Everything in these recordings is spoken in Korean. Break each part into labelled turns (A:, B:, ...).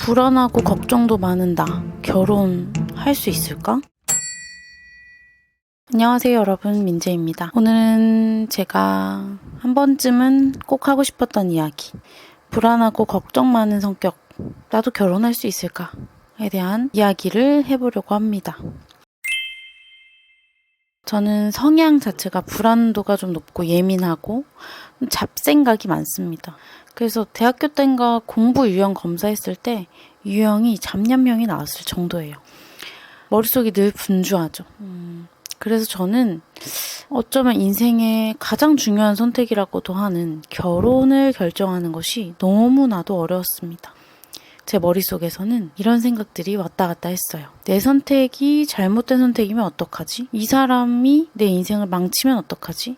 A: 불안하고 걱정도 많은 나, 결혼할 수 있을까? 안녕하세요 여러분, 민재입니다. 오늘은 제가 한 번쯤은 꼭 하고 싶었던 이야기, 불안하고 걱정 많은 성격, 나도 결혼할 수 있을까에 대한 이야기를 해보려고 합니다. 저는 성향 자체가 불안도가 좀 높고 예민하고 잡생각이 많습니다. 그래서 대학교 때인가 공부 유형 검사했을 때 유형이 잡념형이 나왔을 정도예요. 머릿속이 늘 분주하죠. 그래서 저는 어쩌면 인생의 가장 중요한 선택이라고도 하는 결혼을 결정하는 것이 너무나도 어려웠습니다. 제 머릿속에서는 이런 생각들이 왔다 갔다 했어요. 내 선택이 잘못된 선택이면 어떡하지? 이 사람이 내 인생을 망치면 어떡하지?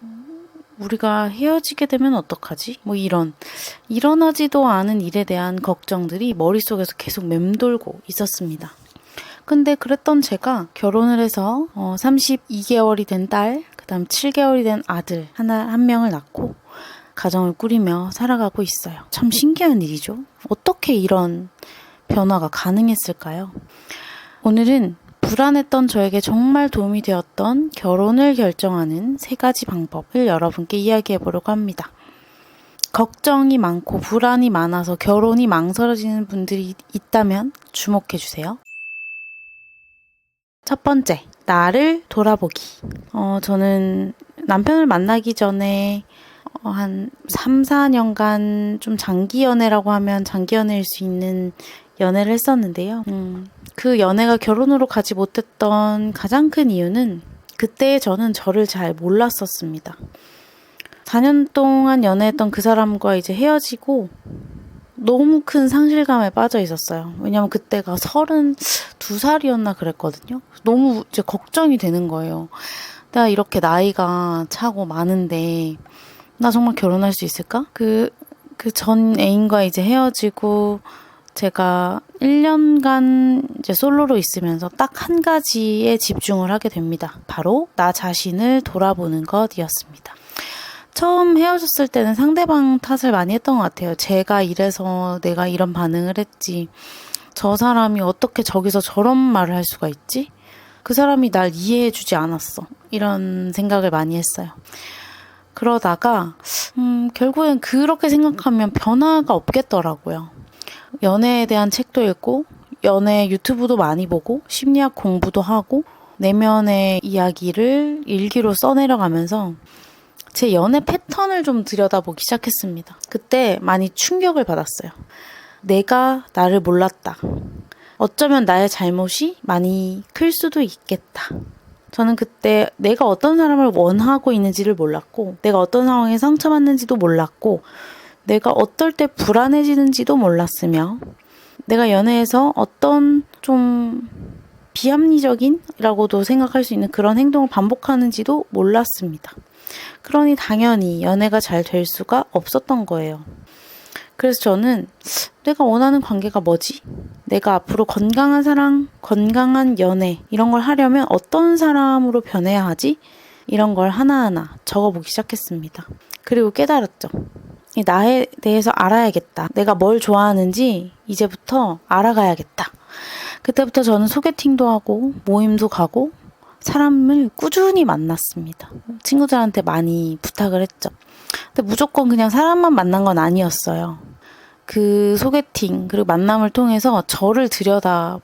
A: 우리가 헤어지게 되면 어떡하지? 일어나지도 않은 일에 대한 걱정들이 머릿속에서 계속 맴돌고 있었습니다. 근데 그랬던 제가 결혼을 해서 32개월이 된 딸, 그 다음 7개월이 된 아들 한 명을 낳고 가정을 꾸리며 살아가고 있어요. 참 신기한 일이죠. 어떻게 이런 변화가 가능했을까요? 오늘은 불안했던 저에게 정말 도움이 되었던 결혼을 결정하는 3가지 방법을 여러분께 이야기해 보려고 합니다. 걱정이 많고 불안이 많아서 결혼이 망설여지는 분들이 있다면 주목해 주세요. 첫 번째, 나를 돌아보기. 저는 남편을 만나기 전에 한 3, 4년간 좀 장기 연애라고 하면 장기 연애일 수 있는 연애를 했었는데요. 그 연애가 결혼으로 가지 못했던 가장 큰 이유는 그때 저는 저를 잘 몰랐었습니다. 4년 동안 연애했던 그 사람과 이제 헤어지고 너무 큰 상실감에 빠져 있었어요. 왜냐면 그때가 32살이었나 그랬거든요. 너무 이제 걱정이 되는 거예요. 내가 이렇게 나이가 차고 많은데 나 정말 결혼할 수 있을까? 그 전 애인과 이제 헤어지고 제가 1년간 이제 솔로로 있으면서 딱 한 가지에 집중을 하게 됩니다. 바로 나 자신을 돌아보는 것이었습니다. 처음 헤어졌을 때는 상대방 탓을 많이 했던 것 같아요. 제가 이래서 내가 이런 반응을 했지. 저 사람이 어떻게 저기서 저런 말을 할 수가 있지? 그 사람이 날 이해해주지 않았어. 이런 생각을 많이 했어요. 그러다가 결국엔 그렇게 생각하면 변화가 없겠더라고요. 연애에 대한 책도 읽고 연애 유튜브도 많이 보고 심리학 공부도 하고 내면의 이야기를 일기로 써내려가면서 제 연애 패턴을 좀 들여다보기 시작했습니다. 그때 많이 충격을 받았어요. 내가 나를 몰랐다. 어쩌면 나의 잘못이 많이 클 수도 있겠다. 저는 그때 내가 어떤 사람을 원하고 있는지를 몰랐고 내가 어떤 상황에 상처받는지도 몰랐고 내가 어떨 때 불안해지는지도 몰랐으며 내가 연애에서 어떤 좀 비합리적인이라고도 생각할 수 있는 그런 행동을 반복하는지도 몰랐습니다. 그러니 당연히 연애가 잘 될 수가 없었던 거예요. 그래서 저는 내가 원하는 관계가 뭐지? 내가 앞으로 건강한 사랑, 건강한 연애 이런 걸 하려면 어떤 사람으로 변해야 하지? 이런 걸 하나하나 적어보기 시작했습니다. 그리고 깨달았죠. 나에 대해서 알아야겠다. 내가 뭘 좋아하는지 이제부터 알아가야겠다. 그때부터 저는 소개팅도 하고 모임도 가고 사람을 꾸준히 만났습니다. 친구들한테 많이 부탁을 했죠. 근데 무조건 그냥 사람만 만난 건 아니었어요. 그 소개팅 그리고 만남을 통해서 저를 들여다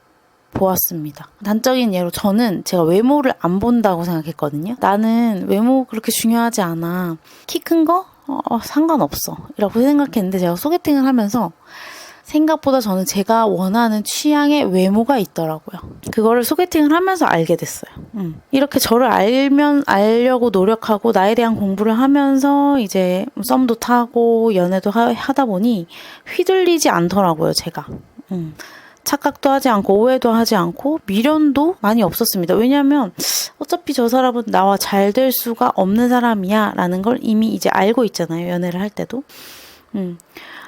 A: 보았습니다. 단적인 예로 저는 제가 외모를 안 본다고 생각했거든요. 나는 외모 그렇게 중요하지 않아. 키 큰 거? 상관없어. 이라고 생각했는데 제가 소개팅을 하면서 생각보다 저는 제가 원하는 취향의 외모가 있더라고요. 그거를 소개팅을 하면서 알게 됐어요. 이렇게 저를 알려고 노력하고 나에 대한 공부를 하면서 이제 썸도 타고 연애도 하다 보니 휘둘리지 않더라고요, 제가. 착각도 하지 않고 오해도 하지 않고 미련도 많이 없었습니다. 왜냐하면 어차피 저 사람은 나와 잘 될 수가 없는 사람이야 라는 걸 이미 이제 알고 있잖아요. 연애를 할 때도.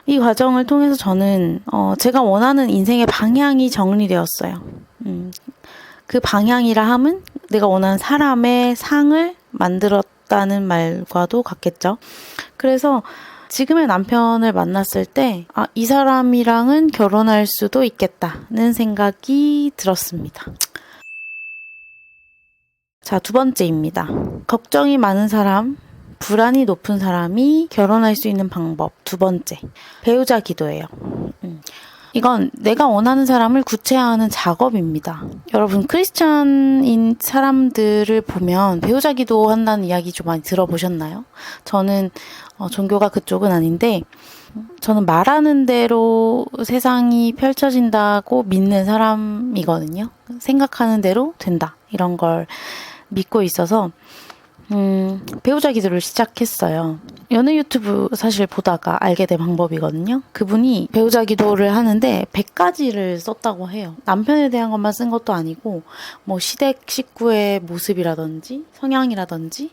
A: 이 과정을 통해서 저는 제가 원하는 인생의 방향이 정리되었어요. 그 방향이라 함은 내가 원하는 사람의 상을 만들었다는 말과도 같겠죠. 그래서 지금의 남편을 만났을 때, 이 사람이랑은 결혼할 수도 있겠다는 생각이 들었습니다. 자, 두 번째입니다. 걱정이 많은 사람, 불안이 높은 사람이 결혼할 수 있는 방법. 두 번째, 배우자 기도예요. 이건 내가 원하는 사람을 구체화하는 작업입니다. 여러분, 크리스찬인 사람들을 보면 배우자 기도한다는 이야기 좀 많이 들어보셨나요? 저는 종교가 그쪽은 아닌데 저는 말하는 대로 세상이 펼쳐진다고 믿는 사람이거든요. 생각하는 대로 된다. 이런 걸 믿고 있어서 배우자 기도를 시작했어요. 연애 유튜브 사실 보다가 알게 된 방법이거든요. 그분이 배우자 기도를 하는데 100가지를 썼다고 해요. 남편에 대한 것만 쓴 것도 아니고 뭐 시댁 식구의 모습이라든지 성향이라든지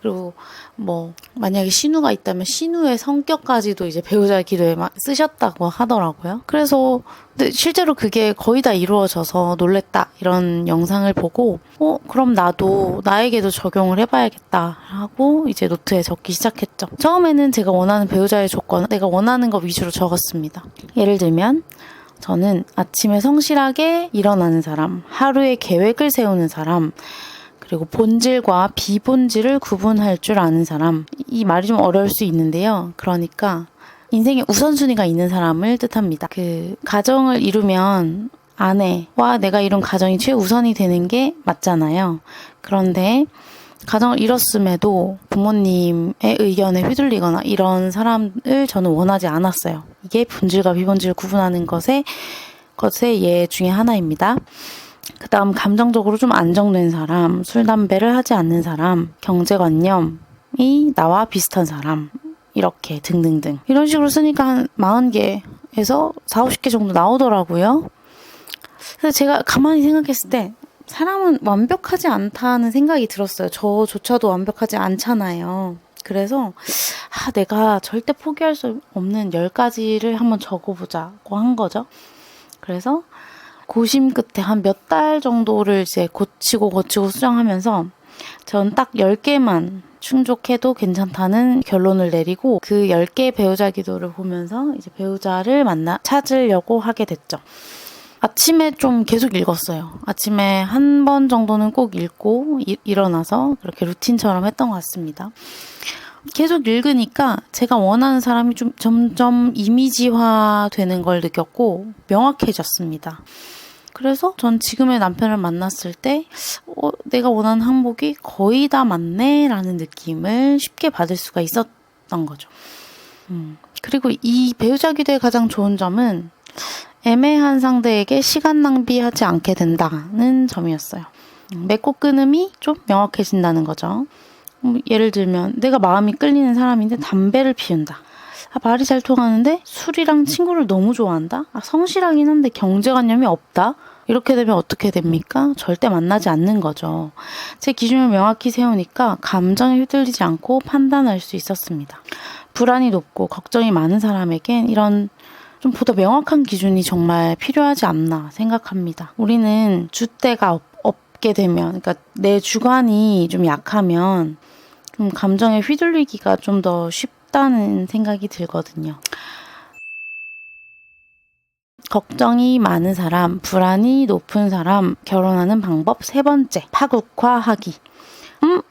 A: 그리고 뭐 만약에 신우가 있다면 신우의 성격까지도 이제 배우자 기도에 쓰셨다고 하더라고요. 그래서 근데 실제로 그게 거의 다 이루어져서 놀랬다 이런 영상을 보고 그럼 나도 나에게도 적용을 해봐야겠다 하고 이제 노트에 적기 시작했죠. 처음에는 제가 원하는 배우자의 조건, 내가 원하는 거 위주로 적었습니다. 예를 들면 저는 아침에 성실하게 일어나는 사람, 하루의 계획을 세우는 사람, 그리고 본질과 비본질을 구분할 줄 아는 사람. 이 말이 좀 어려울 수 있는데요. 그러니까 인생에 우선순위가 있는 사람을 뜻합니다. 가정을 이루면 아내와 내가 이룬 가정이 최우선이 되는 게 맞잖아요. 그런데 가정을 이뤘음에도 부모님의 의견에 휘둘리거나 이런 사람을 저는 원하지 않았어요. 이게 본질과 비본질을 구분하는 것의 예 중에 하나입니다. 그 다음 감정적으로 좀 안정된 사람, 술, 담배를 하지 않는 사람, 경제관념이 나와 비슷한 사람, 이렇게 등등등. 이런 식으로 쓰니까 한 40개에서 40, 50개 정도 나오더라고요. 그래서 제가 가만히 생각했을 때 사람은 완벽하지 않다는 생각이 들었어요. 저조차도 완벽하지 않잖아요. 그래서 내가 절대 포기할 수 없는 10가지를 한번 적어보자고 한 거죠. 그래서 고심 끝에 한 몇 달 정도를 이제 고치고 수정하면서 전 딱 10개만 충족해도 괜찮다는 결론을 내리고 그 10개의 배우자 기도를 보면서 이제 배우자를 찾으려고 하게 됐죠. 아침에 좀 계속 읽었어요. 아침에 한 번 정도는 꼭 읽고 일어나서 그렇게 루틴처럼 했던 것 같습니다. 계속 읽으니까 제가 원하는 사람이 좀 점점 이미지화 되는 걸 느꼈고 명확해졌습니다. 그래서 전 지금의 남편을 만났을 때 내가 원하는 항목이 거의 다 맞네 라는 느낌을 쉽게 받을 수가 있었던 거죠. 그리고 이 배우자 기도의 가장 좋은 점은 애매한 상대에게 시간 낭비하지 않게 된다는 점이었어요. 맺고 끊음이 좀 명확해진다는 거죠. 예를 들면 내가 마음이 끌리는 사람인데 담배를 피운다. 말이 잘 통하는데 술이랑 친구를 너무 좋아한다. 성실하긴 한데 경제관념이 없다. 이렇게 되면 어떻게 됩니까? 절대 만나지 않는 거죠. 제 기준을 명확히 세우니까 감정에 휘둘리지 않고 판단할 수 있었습니다. 불안이 높고 걱정이 많은 사람에겐 이런 좀 보다 명확한 기준이 정말 필요하지 않나 생각합니다. 우리는 줏대가 없게 되면, 그러니까 내 주관이 좀 약하면 좀 감정에 휘둘리기가 좀 더 쉽다는 생각이 들거든요. 걱정이 많은 사람, 불안이 높은 사람, 결혼하는 방법 세 번째, 파국화하기.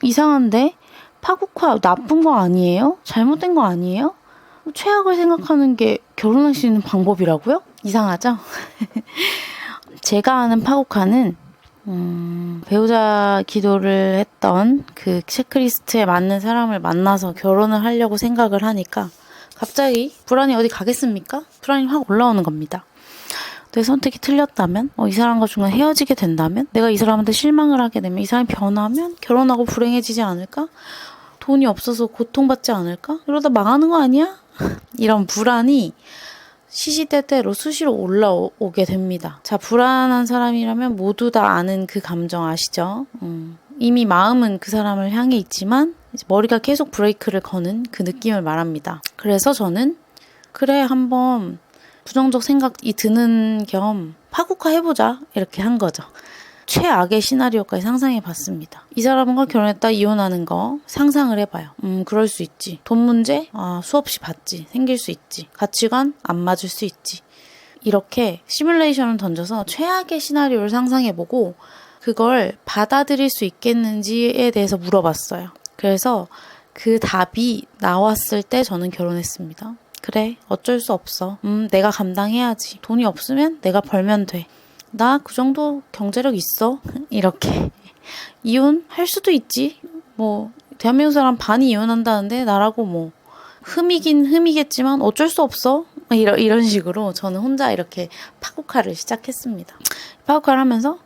A: 이상한데? 파국화 나쁜 거 아니에요? 잘못된 거 아니에요? 최악을 생각하는 게 결혼할 수 있는 방법이라고요? 이상하죠? 제가 아는 파국화는 배우자 기도를 했던 그 체크리스트에 맞는 사람을 만나서 결혼을 하려고 생각을 하니까 갑자기 불안이 어디 가겠습니까? 불안이 확 올라오는 겁니다. 내 선택이 틀렸다면, 이 사람과 중간 헤어지게 된다면, 내가 이 사람한테 실망을 하게 되면, 이 사람이 변하면 결혼하고 불행해지지 않을까? 돈이 없어서 고통받지 않을까? 이러다 망하는 거 아니야? 이런 불안이 시시때때로 수시로 올라오게 됩니다. 자, 불안한 사람이라면 모두 다 아는 그 감정 아시죠? 이미 마음은 그 사람을 향해 있지만 이제 머리가 계속 브레이크를 거는 그 느낌을 말합니다. 그래서 저는 그래 한번 부정적 생각이 드는 겸 파국화 해보자 이렇게 한 거죠. 최악의 시나리오까지 상상해 봤습니다. 이 사람과 결혼했다 이혼하는 거 상상을 해봐요. 그럴 수 있지. 돈 문제? 수없이 받지. 생길 수 있지. 가치관? 안 맞을 수 있지. 이렇게 시뮬레이션을 던져서 최악의 시나리오를 상상해보고 그걸 받아들일 수 있겠는지에 대해서 물어봤어요. 그래서 그 답이 나왔을 때 저는 결혼했습니다. 그래, 어쩔 수 없어. 내가 감당해야지. 돈이 없으면 내가 벌면 돼. 나 그 정도 경제력 있어. 이렇게. 이혼할 수도 있지. 뭐 대한민국 사람 반이 이혼한다는데 나라고 뭐 흠이긴 흠이겠지만 어쩔 수 없어. 이런 식으로 저는 혼자 이렇게 파국화를 시작했습니다. 파국화를 하면서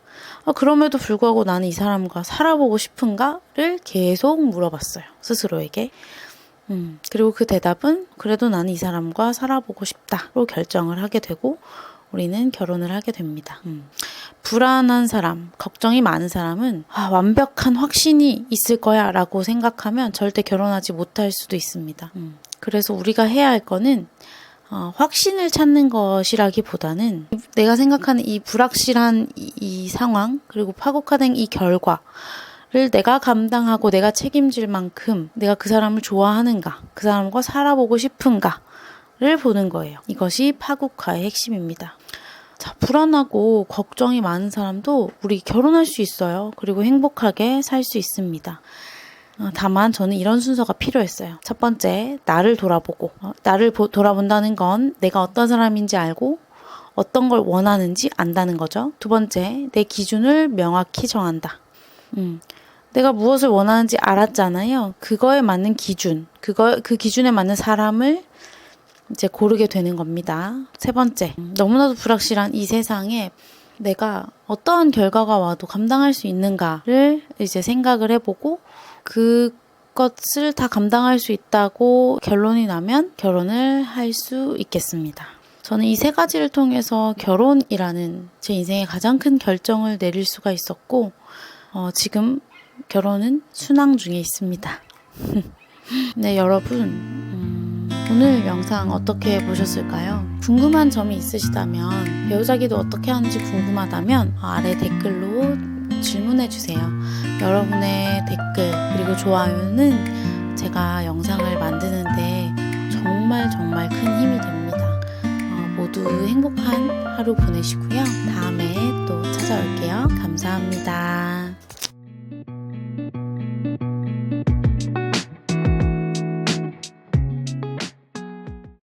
A: 그럼에도 불구하고 나는 이 사람과 살아보고 싶은가를 계속 물어봤어요. 스스로에게. 그리고 그 대답은 그래도 나는 이 사람과 살아보고 싶다로 결정을 하게 되고 우리는 결혼을 하게 됩니다. 불안한 사람, 걱정이 많은 사람은 완벽한 확신이 있을 거야 라고 생각하면 절대 결혼하지 못할 수도 있습니다. 그래서 우리가 해야 할 거는 확신을 찾는 것이라기보다는 내가 생각하는 이 불확실한 이 상황 그리고 파국화된 이 결과를 내가 감당하고 내가 책임질 만큼 내가 그 사람을 좋아하는가, 그 사람과 살아보고 싶은가를 보는 거예요. 이것이 파국화의 핵심입니다. 자, 불안하고 걱정이 많은 사람도 우리 결혼할 수 있어요. 그리고 행복하게 살 수 있습니다. 다만 저는 이런 순서가 필요했어요. 첫 번째, 나를 돌아보고 나를 돌아본다는 건 내가 어떤 사람인지 알고 어떤 걸 원하는지 안다는 거죠. 두 번째, 내 기준을 명확히 정한다. 내가 무엇을 원하는지 알았잖아요. 그거에 맞는 기준, 그 기준에 맞는 사람을 이제 고르게 되는 겁니다. 세 번째, 너무나도 불확실한 이 세상에 내가 어떠한 결과가 와도 감당할 수 있는가를 이제 생각을 해보고 그것을 다 감당할 수 있다고 결론이 나면 결혼을 할 수 있겠습니다. 저는 이 세 가지를 통해서 결혼이라는 제 인생의 가장 큰 결정을 내릴 수가 있었고 지금 결혼은 순항 중에 있습니다. 네, 여러분 오늘 영상 어떻게 보셨을까요? 궁금한 점이 있으시다면 배우자기도 어떻게 하는지 궁금하다면 아래 댓글로 질문해주세요. 여러분의 댓글 그리고 좋아요는 제가 영상을 만드는데 정말 큰 힘이 됩니다. 모두 행복한 하루 보내시고요. 다음에